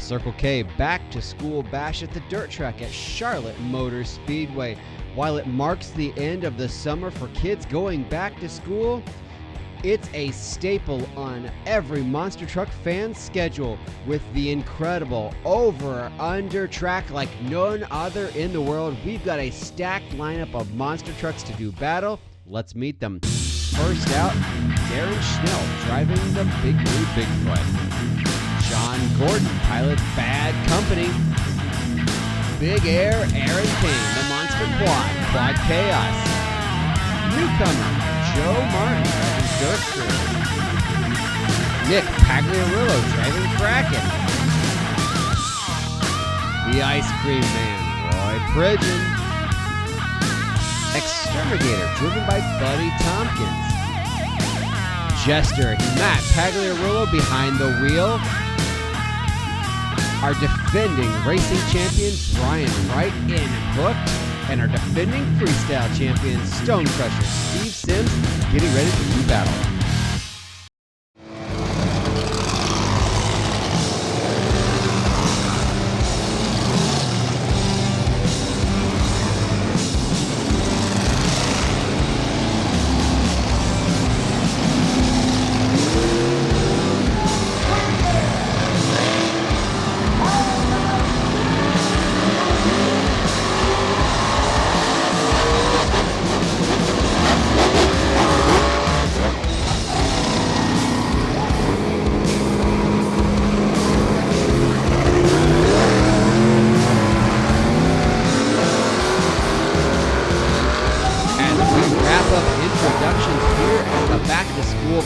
Circle K back to school bash at the dirt track at Charlotte Motor Speedway. While it marks the end of the summer for kids going back to school, it's a staple on every monster truck fan's schedule with the incredible over-under track like none other in the world. We've got a stacked lineup of monster trucks to do battle. Let's meet them. First out, Darron Schnell driving the Big Blue Bigfoot. John Gordon pilots Bad Company. Big Air Aaron Cain, the Monster Quad Chaos. Newcomer Joe Martin driving Dirt Crew. Nick Pagliurullo driving Kraken. The Ice Cream Man Roy Pridgeon. Xtermigator driven by Buddy Thompkins. Jester Matt Pagliurullo behind the wheel. Our defending racing champion Bryan Wright in hooked, and our defending freestyle champion Stone Crusher Steve Sims getting ready to do battle.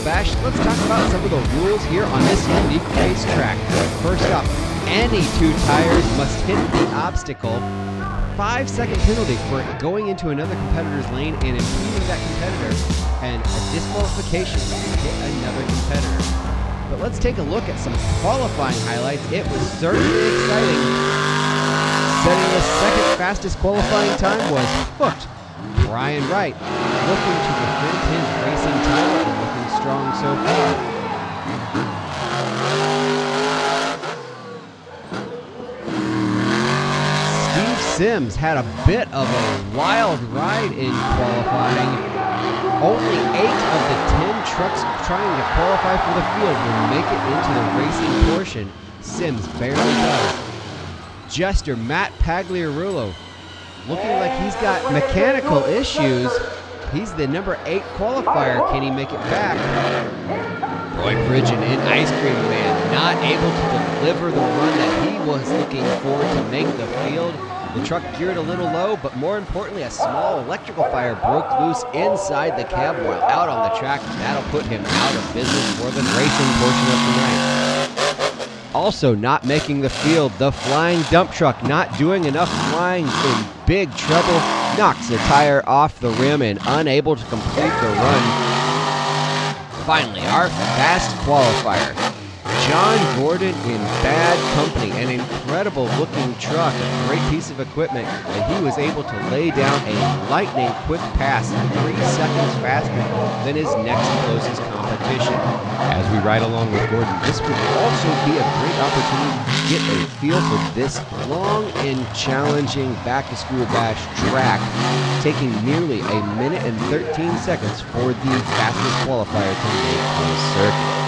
Bash, let's talk about some of the rules here on this unique racetrack. First up, any two tires must hit the obstacle. 5-second penalty for going into another competitor's lane and impeding that competitor, and a disqualification if you hit another competitor. But let's take a look at some qualifying highlights. It was certainly exciting. Setting the second fastest qualifying time was hooked Bryan Wright, looking to defend his racing title and looking strong so far. Steve Sims had a bit of a wild ride in qualifying. Only 8 of the 10 trucks trying to qualify for the field will make it into the racing portion. Sims barely does. Jester Matt Pagliurullo, looking like he's got mechanical issues. He's the number 8 qualifier. Can he make it back? Roy Pridgeon in Ice Cream Man, not able to deliver the run that he was looking for to make the field. The truck geared a little low, but more importantly, a small electrical fire broke loose inside the cab while out on the track. That'll put him out of business for the racing portion of the night. Also not making the field, the flying dump truck not doing enough flying, in big trouble, knocks the tire off the rim and unable to complete the run. Finally, our fast qualifier, John Gordon in Bad Company, an incredible looking truck, a great piece of equipment, and he was able to lay down a lightning quick pass 3 seconds faster than his next closest competition. As we ride along with Gordon, this would also be a great opportunity to get a feel for this long and challenging back-to-school bash track, taking nearly 1 minute and 13 seconds for the fastest qualifier to make the circuit.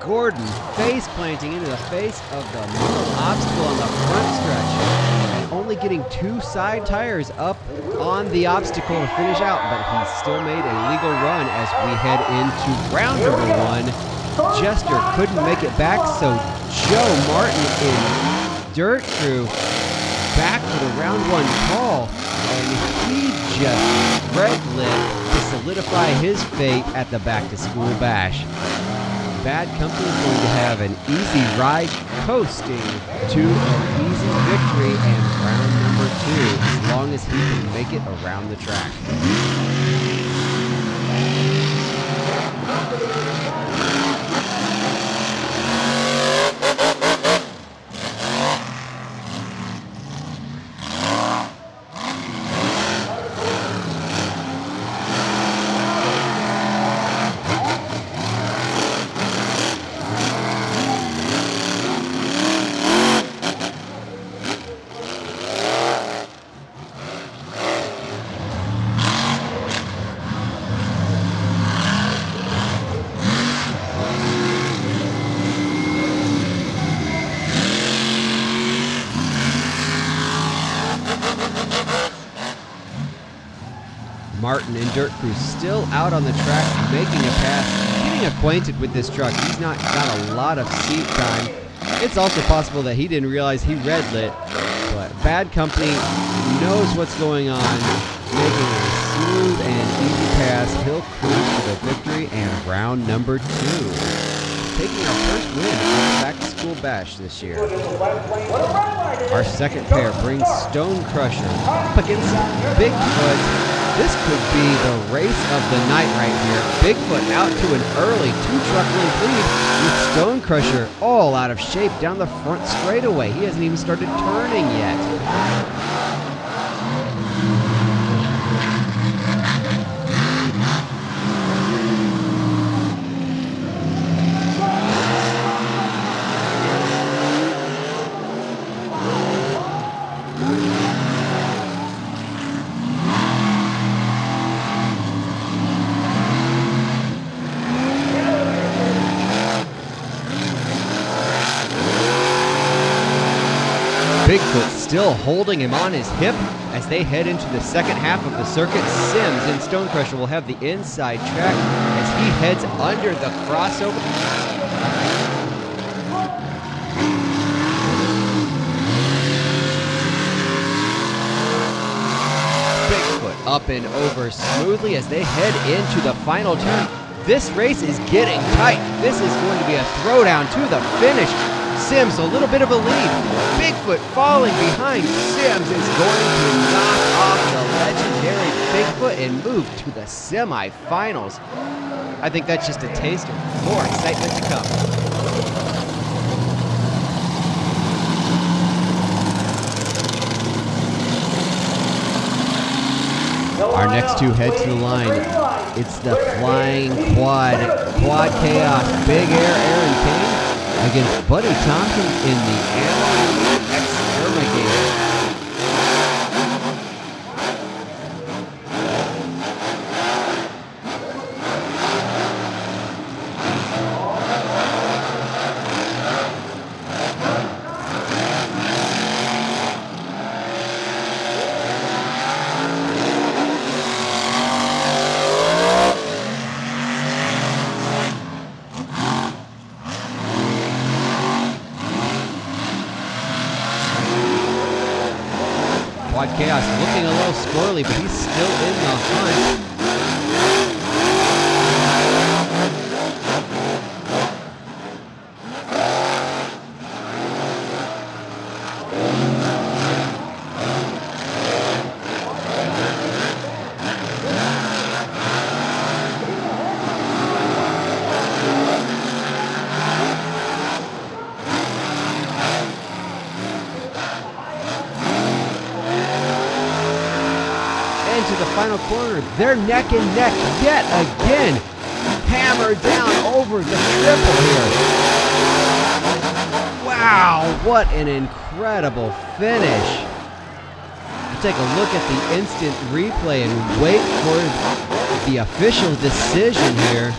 Gordon face planting into the face of the middle obstacle on the front stretch, only getting 2 side tires up on the obstacle to finish out, but he still made a legal run as we head into round number 1. Jester couldn't make it back, so Joe Martin in Dirt Crew back for the round 1 call. and he just red-lit to solidify his fate at the back-to-school bash. Bad Company is going to have an easy ride coasting to an easy victory and round number 2 as long as he can make it around the track. Martin and Dirt Crew still out on the track, making a pass, getting acquainted with this truck. He's not got a lot of seat time. It's also possible that he didn't realize he red lit, but Bad Company knows what's going on, making a smooth and easy pass. He'll cruise to the victory and round number 2. Taking our first win on the back-to-school bash this year. Our second pair brings Stone Crusher up against Bigfoot. This could be the race of the night right here. Bigfoot out to an early 2-truck length lead with Stone Crusher all out of shape down the front straightaway. He hasn't even started turning yet. Bigfoot still holding him on his hip as they head into the second half of the circuit. Sims and Stone Crusher will have the inside track as he heads under the crossover. Bigfoot up and over smoothly as they head into the final turn. This race is getting tight. This is going to be a throwdown to the finish. Sims a little bit of a lead. Bigfoot falling behind. Sims is going to knock off the legendary Bigfoot and move to the semifinals. I think that's just a taste of more excitement to come. Our next two head to the line. It's the Flying Quad Chaos Big Air Aaron Cain against Buddy Thompkins in the Ammo Xtermigator. Quad Chaos looking a little squirrely, but he's still in the hunt. Into the final corner, they're neck and neck yet again. Hammered down over the triple here. Wow, what an incredible finish. We'll take a look at the instant replay and wait for the official decision here.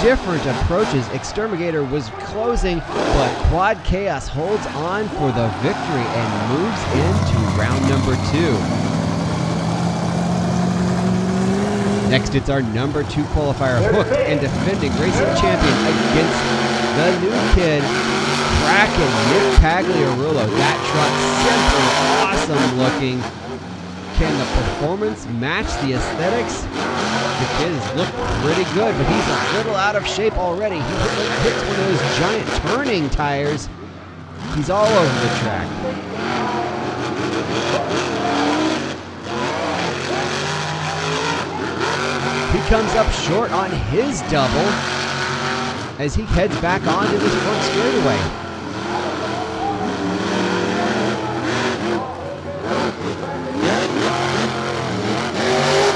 Different approaches. Xtermigator was closing, but Quad Chaos holds on for the victory and moves into round number 2. Next, it's our number 2 qualifier, Hook and defending racing champion against the new kid, Kraken, Nick Pagliurullo. That truck simply awesome looking. Can the performance match the aesthetics? The kid has looked pretty good, but he's a little out of shape already. He hits one of those giant turning tires. He's all over the track. He comes up short on his double as he heads back onto this front straightaway.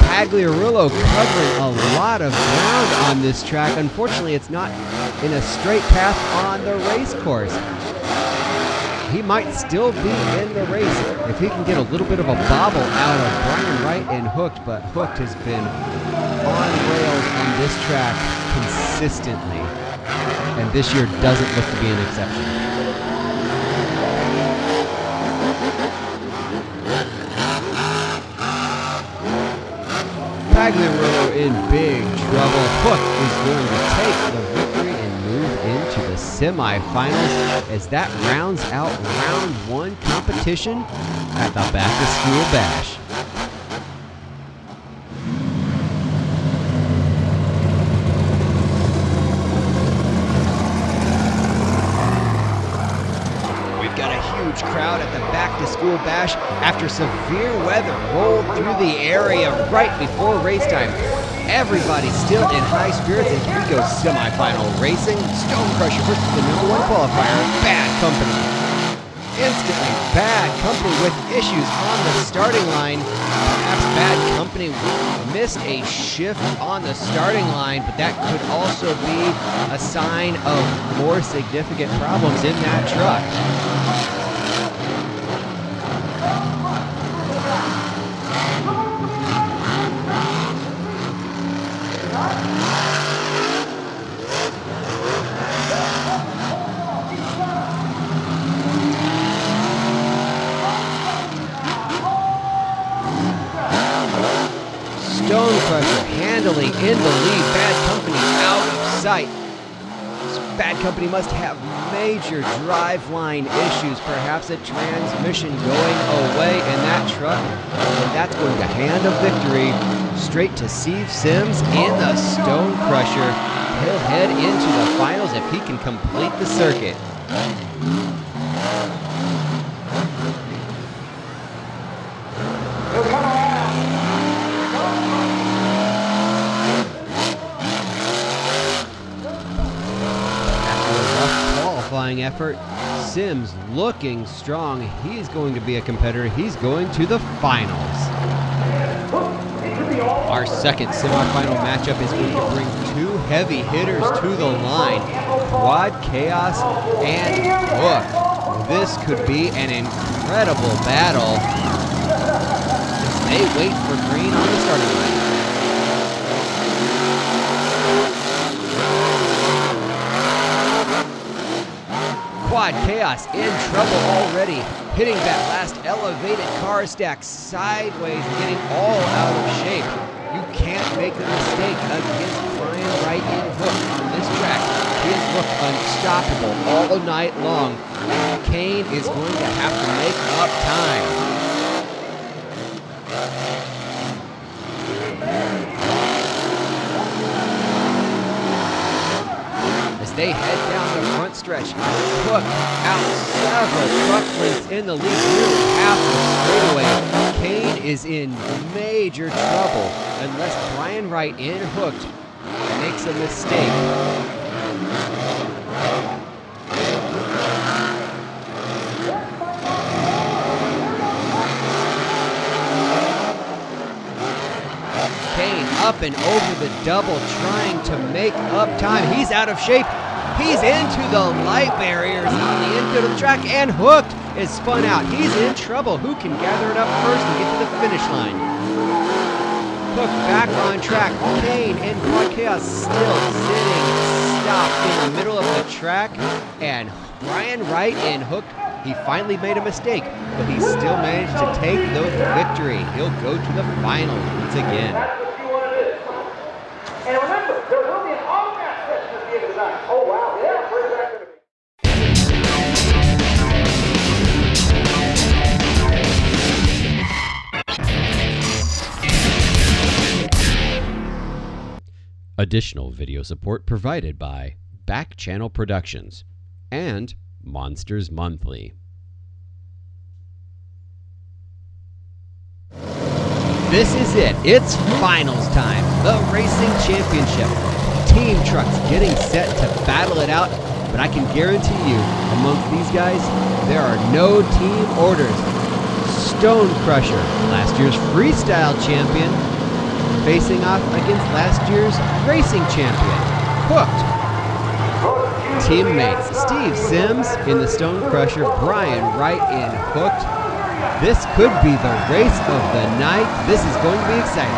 Pagliurullo covering a lot of ground on this track. Unfortunately, it's not in a straight path on the race course. He might still be in the race if he can get a little bit of a bobble out of Bryan Wright and Hooked, but Hooked has been on rails on this track consistently, and this year doesn't look to be an exception. Pagliurullo in big trouble. Hook is going to take the victory and move into the semifinals as that rounds out round one competition at the Back to School Bash. Crowd at the Back to School Bash after severe weather rolled through the area right before race time. Everybody's still in high spirits as we go semifinal racing. Stone Crusher versus the #1 qualifier, Bad Company. Instantly, Bad Company with issues on the starting line. Perhaps Bad Company missed a shift on the starting line, but that could also be a sign of more significant problems in that truck. Stone Crusher handily in the lead. Bad Company out of sight. Bad Company must have major driveline issues, perhaps a transmission going away in that truck, and that's going to hand a victory straight to Steve Sims in the Stone Crusher. He'll head into the finals if he can complete the circuit. Effort. Sims looking strong. He's going to be a competitor. He's going to the finals. Our second semifinal matchup is going to bring two heavy hitters to the line, Quad Chaos and Hook. This could be an incredible battle as they wait for green on the starting line. Quad Chaos in trouble already, hitting that last elevated car stack sideways, getting all out of shape. You can't make a mistake against Bryan Wright in Hook on this track. He has looked unstoppable all night long. Cain is going to have to make up time. They head down the front stretch. Hook out several truck lengths in the lead, nearly half the straightaway. Cain is in major trouble unless Bryan Wright in Hooked makes a mistake. Cain up and over the double, trying to make up time. He's out of shape. He's into the light barriers on the infield of the track, and Hooked is spun out. He's in trouble. Who can gather it up first and get to the finish line? Hooked back on track. Cain and Quad Chaos still sitting stopped in the middle of the track, and Bryan Wright in Hooked, he finally made a mistake, but he still managed to take the victory. He'll go to the finals once again. That's what you want to do. And remember, there will be an autograph session at the end of the night. Oh, wow. Yeah, where's that going to be? Additional video support provided by Back Channel Productions and Monsters Monthly. This is it. It's finals time. The Racing Championship. Team trucks getting set to battle it out, but I can guarantee you, amongst these guys, there are no team orders. Stone Crusher, last year's freestyle champion, facing off against last year's racing champion, Hooked. Teammates Steve Sims in the Stone Crusher, Bryan Wright in Hooked. This could be the race of the night. This is going to be exciting.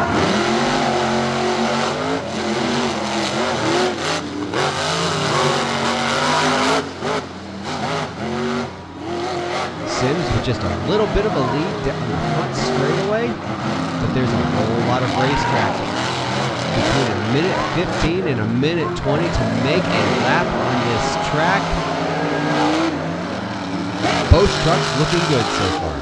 Sims with just a little bit of a lead down the front straightaway, but there's a whole lot of racetrack between a minute 15 and a minute 20 to make a lap on this track. Both trucks looking good so far.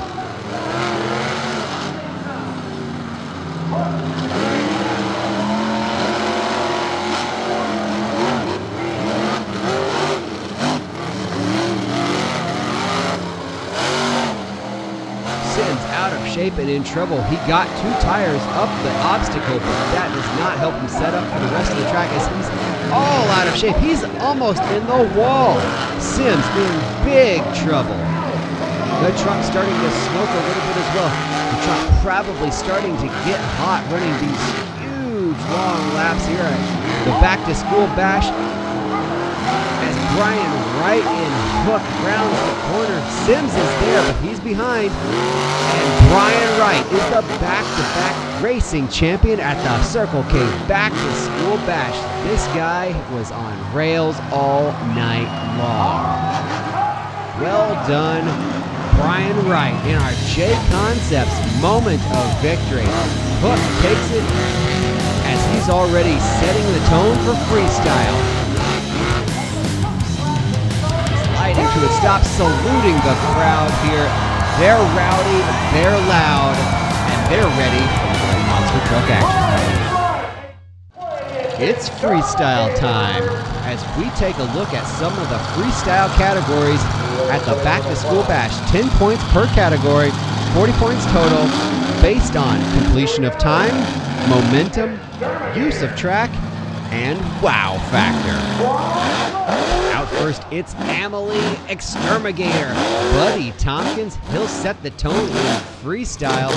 Shape and in trouble. He got two tires up the obstacle, but that does not help him set up for the rest of the track as he's all out of shape. He's almost in the wall. Sims in big trouble. The truck's starting to smoke a little bit as well. The truck probably starting to get hot running these huge long laps here at the Back to School Bash. As Bryan Wright and Hook rounds the corner. Sims is there, but he's behind. And Bryan Wright is the back-to-back racing champion at the Circle K Back to School Bash. This guy was on rails all night long. Well done, Bryan Wright, in our Jconcepts moment of victory. Hook takes it as he's already setting the tone for freestyle. Sliding to a stop, saluting the crowd here. They're rowdy, they're loud, and they're ready for monster truck action. It's freestyle time as we take a look at some of the freestyle categories at the Back to School Bash. 10 points per category, 40 points total, based on completion of time, momentum, use of track, and wow factor. Out first, it's Emily Xtermigator. Buddy Thompkins, he'll set the tone in freestyle.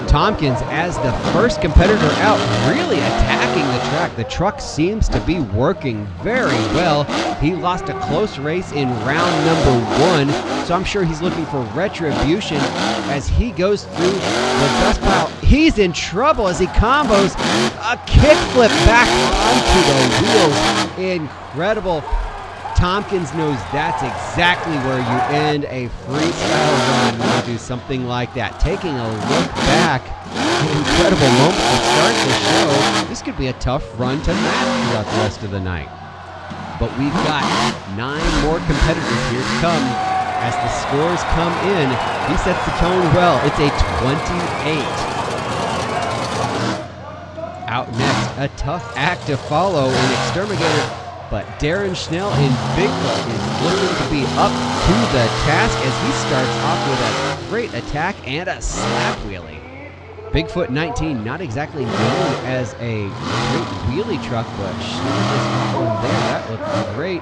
Thompkins, as the first competitor out, really attacking the track. The truck seems to be working very well. He lost a close race in round number 1, so I'm sure he's looking for retribution as he goes through the dust pile. He's in trouble as he combos a kickflip back onto the wheels. Incredible. Tompkins knows that's exactly where you end a freestyle run when you do something like that. Taking a look back, an incredible moment to start the show. This could be a tough run to match throughout the rest of the night. but we've got 9 more competitors here to come. As the scores come in, he sets the tone well. It's a 28. Out next, a tough act to follow in Xtermigator, but Darron Schnell in Bigfoot is looking to be up to the task as he starts off with a great attack and a slap wheelie. Bigfoot 19, not exactly known as a great wheelie truck, but Schnell just got one there. That looked great.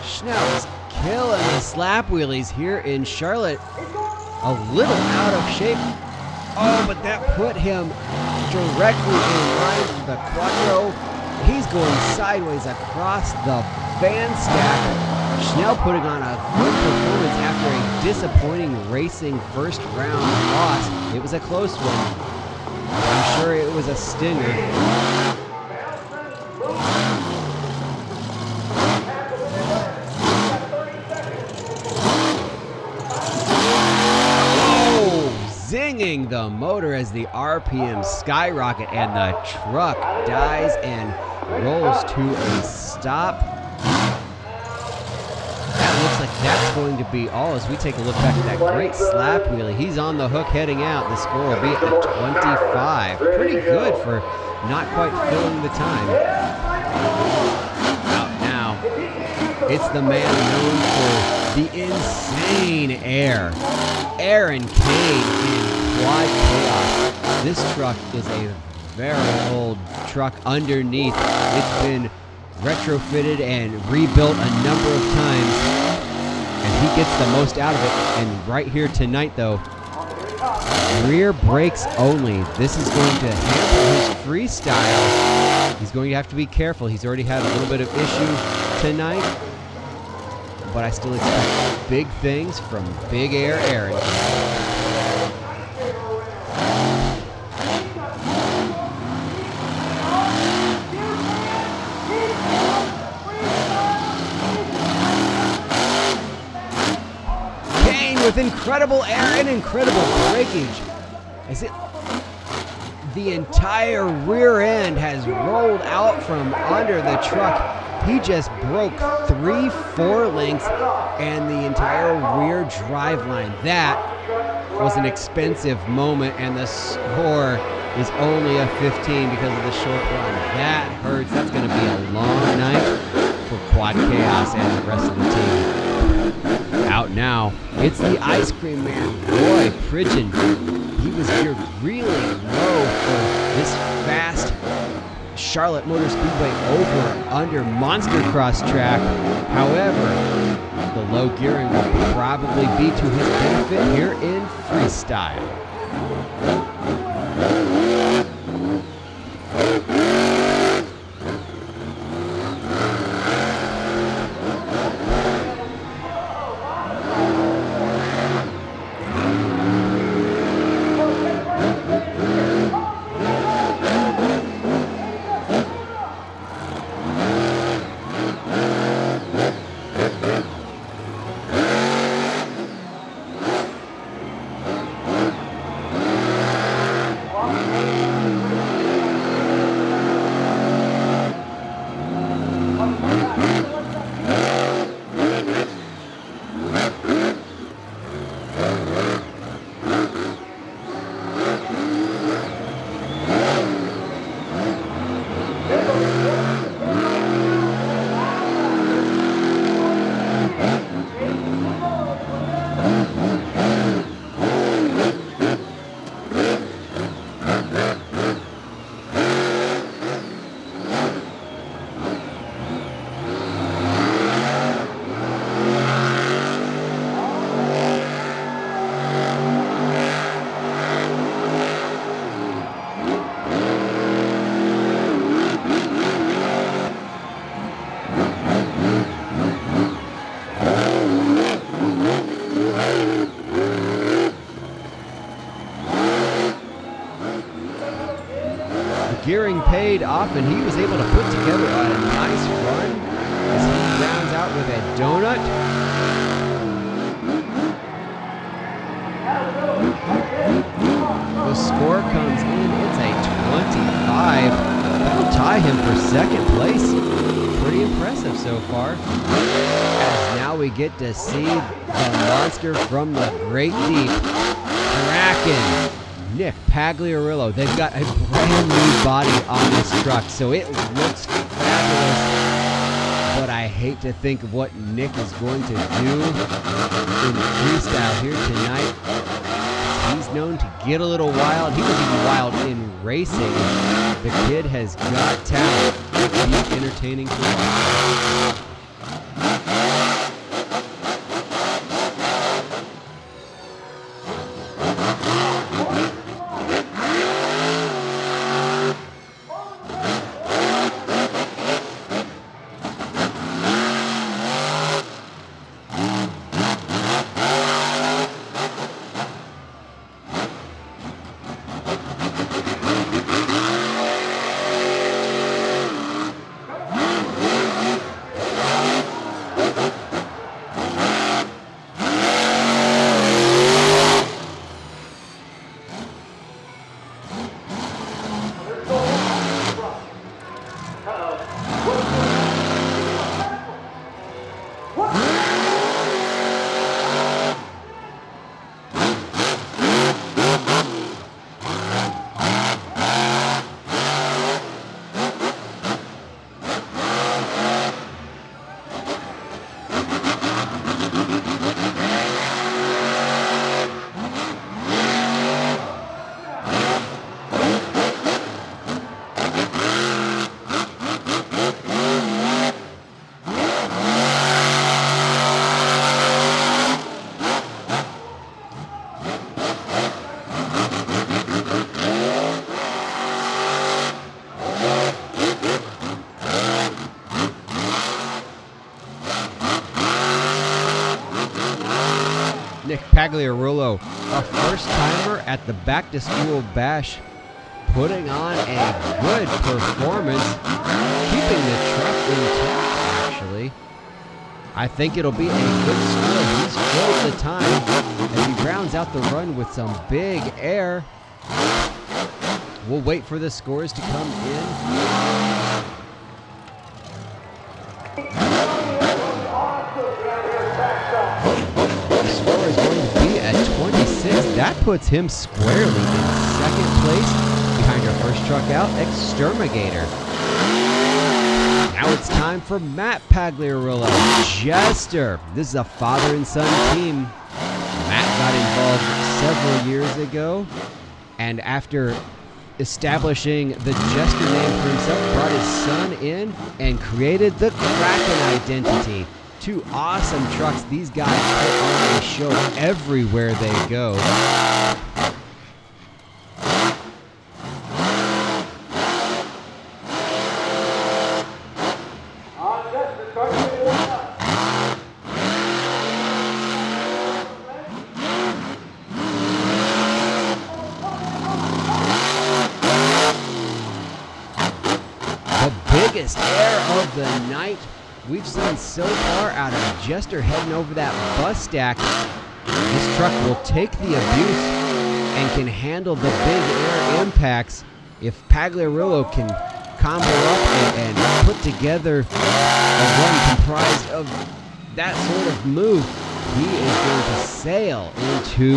Schnell's killing the slap wheelies here in Charlotte. A little out of shape. Oh, but that put him directly in line for the quattro. He's going sideways across the van stack. Schnell putting on a good performance after a disappointing racing first round loss. It was a close one. I'm sure it was a stinger. Zinging the motor as the RPM skyrocket and the truck dies and rolls to a stop. That looks like that's going to be all as we take a look back at that great slap wheelie. He's on the hook heading out. The score will be at the 25. Pretty good for not quite filling the time. Out now, it's the man known for the insane air. Cain in Quad Chaos. This truck is a very old truck underneath. It's been retrofitted and rebuilt a number of times, and he gets the most out of it. And right here tonight, though, rear brakes only. This is going to hamper his freestyle. He's going to have to be careful. He's already had a little bit of issue tonight, but I still expect big things from Big Air Aaron. Cain with incredible air and incredible breakage. As the entire rear end has rolled out from under the truck. He just broke 3/4 lengths and the entire rear driveline. That was an expensive moment, and the score is only a 15 because of the short run. That hurts. That's going to be a long night for Quad Chaos and the rest of the team. Out now, it's the Ice Cream Man, Roy Pridgeon. He was geared really low for this fast Charlotte Motor Speedway over under MonsterCross track. However, the low gearing will probably be to his benefit here in Freestyle. gearing paid off, and he was able to put together a nice run as he rounds out with a donut. The score comes in. It's a 25. That'll tie him for second place. Pretty impressive so far. As now we get to see the monster from the great deep, Kraken. Nick Pagliurullo. They've got a brand new body on this truck, so it looks fabulous. But I hate to think of what Nick is going to do in freestyle here tonight. He's known to get a little wild. He was even wild in racing. The kid has got talent. He's entertaining to watch. Pagliurullo, a first-timer at the back-to-school bash, putting on a good performance, keeping the truck intact, actually. I think it'll be a good score. He's filled the time as he rounds out the run with some big air. We'll wait for the scores to come in. That puts him squarely in second place behind our first truck out, Xtermigator. Now it's time for Matt Pagliurullo, Jester. This is a father and son team. Matt got involved several years ago, and after establishing the Jester name for himself, brought his son in and created the Kraken identity. Two awesome trucks. These guys put on a show everywhere they go. The biggest air of the night we've seen so far out of Jester heading over that bus stack. This truck will take the abuse and can handle the big air impacts. If Pagliurullo can combo up and put together a run comprised of that sort of move, he is going to sail into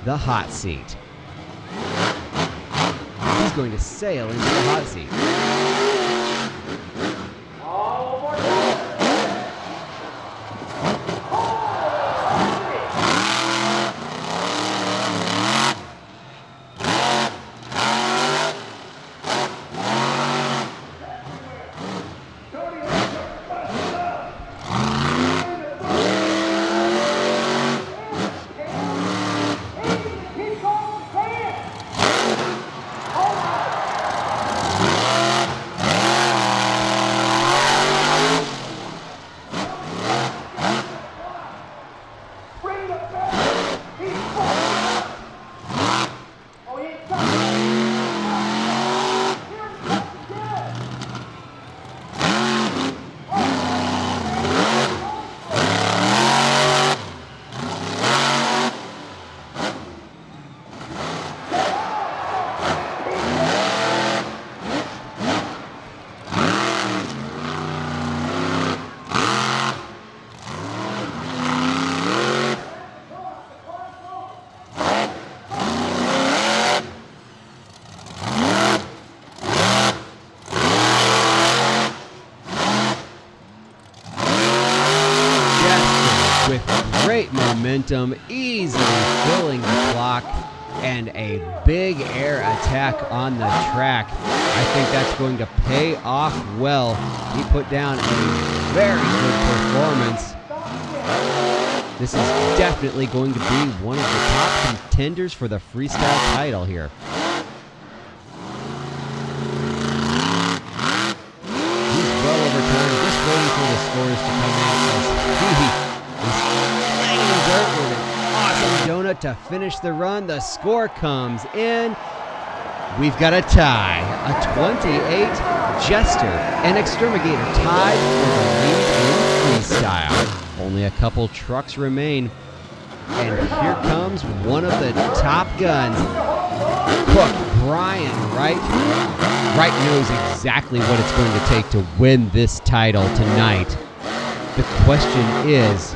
the hot seat. He's going to sail into the hot seat. momentum, easily filling the clock, and a big air attack on the track. I think that's going to pay off well. He put down a very good performance. This is definitely going to be one of the top contenders for the freestyle title here. He's well over time, just waiting for the scores to come in as he is slanging dirt with an awesome donut to finish the run. The score comes in. We've got a tie, a 28. Jester and Xtermigator tied for the lead in freestyle. Only a couple trucks remain. And here comes one of the top guns. Bryan, Wright. Wright knows exactly what it's going to take to win this title tonight. The question is,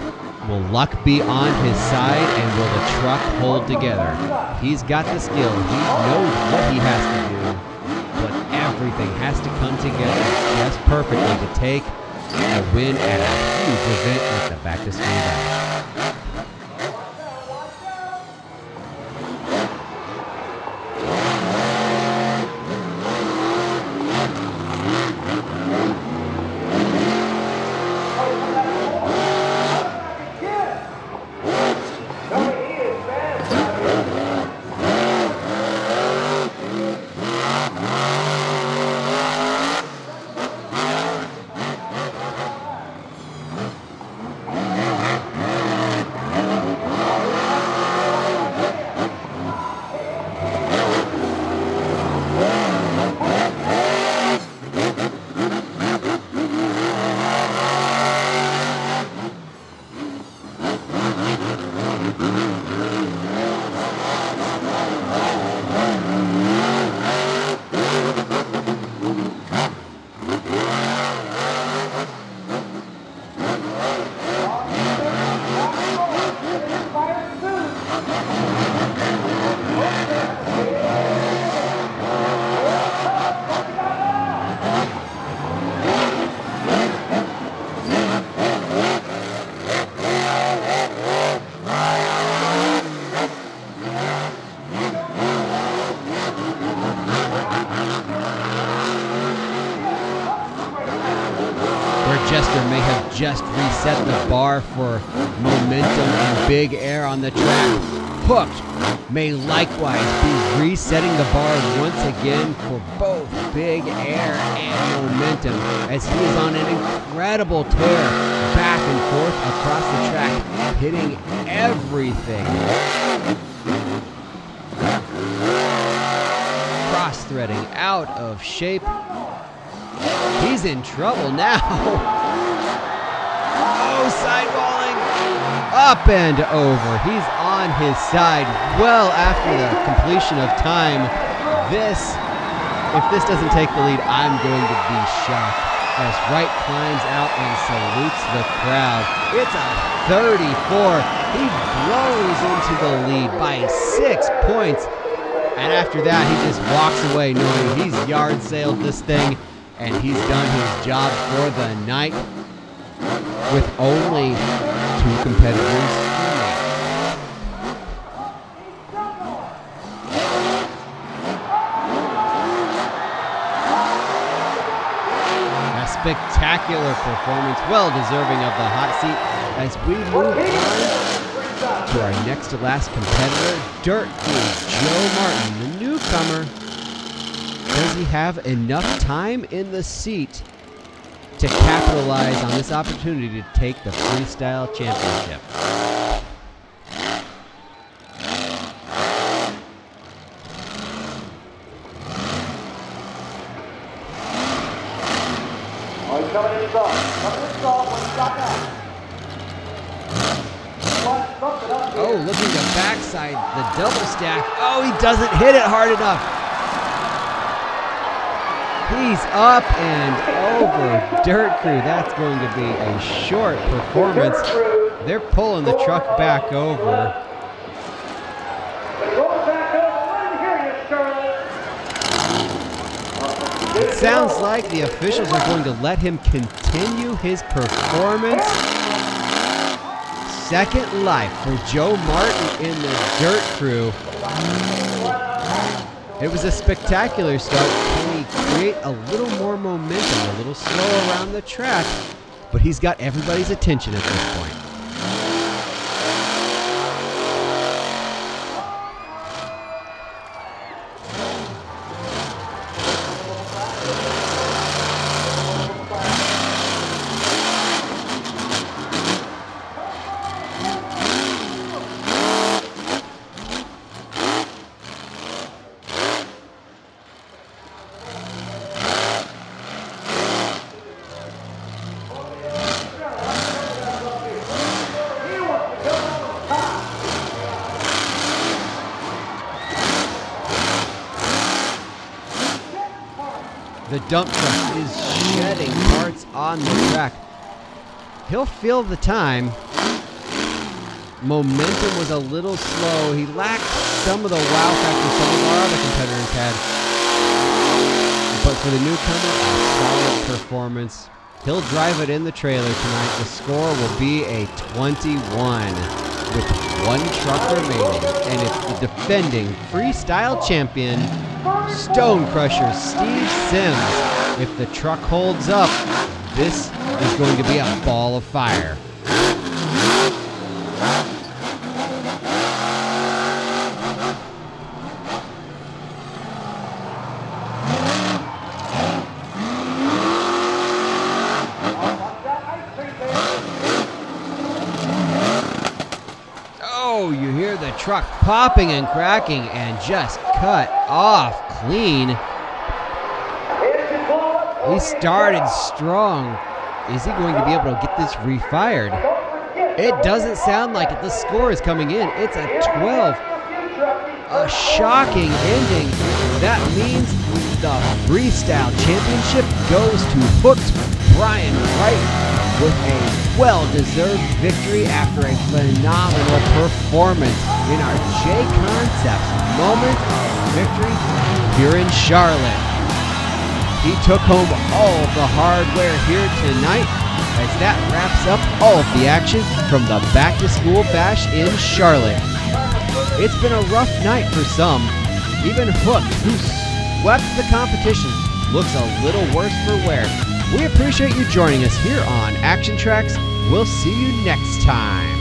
will luck be on his side and will the truck hold together? He's got the skill. He knows what he has to do, but everything has to come together just perfectly to take a win at a huge event like the Back to School Bash. Jester may have just reset the bar for momentum and big air on the track. Hooked may likewise be resetting the bar once again for both big air and momentum as he is on an incredible tear back and forth across the track, hitting everything. Cross-threading out of shape. He's in trouble now. Oh, sidewalling. Up and over. He's on his side well after the completion of time. If this doesn't take the lead, I'm going to be shocked as Wright climbs out and salutes the crowd. It's a 34. He blows into the lead by 6 points. And after that, he just walks away knowing he's yard sailed this thing. And he's done his job for the night with only 2 competitors remaining. A spectacular performance, well deserving of the hot seat as we move on to our next to last competitor, Dirt King Joe Martin, the newcomer. Does he have enough time in the seat to capitalize on this opportunity to take the Freestyle Championship? Oh, he's coming in his off. Coming in his off when he's got that. Oh, looking to backside the double stack. Oh, he doesn't hit it hard enough. He's up and over. Dirt Crew, that's going to be a short performance. They're pulling the truck back over. It sounds like the officials are going to let him continue his performance. second life for Joe Martin in the dirt crew. It was a spectacular start. Can he create a little more momentum, a little slow around the track? But he's got everybody's attention at this point. The dump truck is shedding parts on the track. He'll feel the time. Momentum was a little slow. He lacked some of the wow factor some of our other competitors had. But for the newcomer, a solid performance. He'll drive it in the trailer tonight. The score will be a 21 with one truck remaining. And it's the defending freestyle champion, Stone Crusher Steve Sims. If the truck holds up, this is going to be a ball of fire. Oh, you hear the truck popping and cracking and just cut off clean. He started strong. Is he going to be able to get this refired? It doesn't sound like it. The score is coming in. It's a 12. A shocking ending. That means the Freestyle Championship goes to hooked Bryan Wright with a well-deserved victory after a phenomenal performance in our Jconcepts moment of victory here in Charlotte. He took home all of the hardware here tonight as that wraps up all of the action from the Back to School Bash in Charlotte. It's been a rough night for some. Even Hooked, who swept the competition, looks a little worse for wear. We appreciate you joining us here on ActionTracks. We'll see you next time.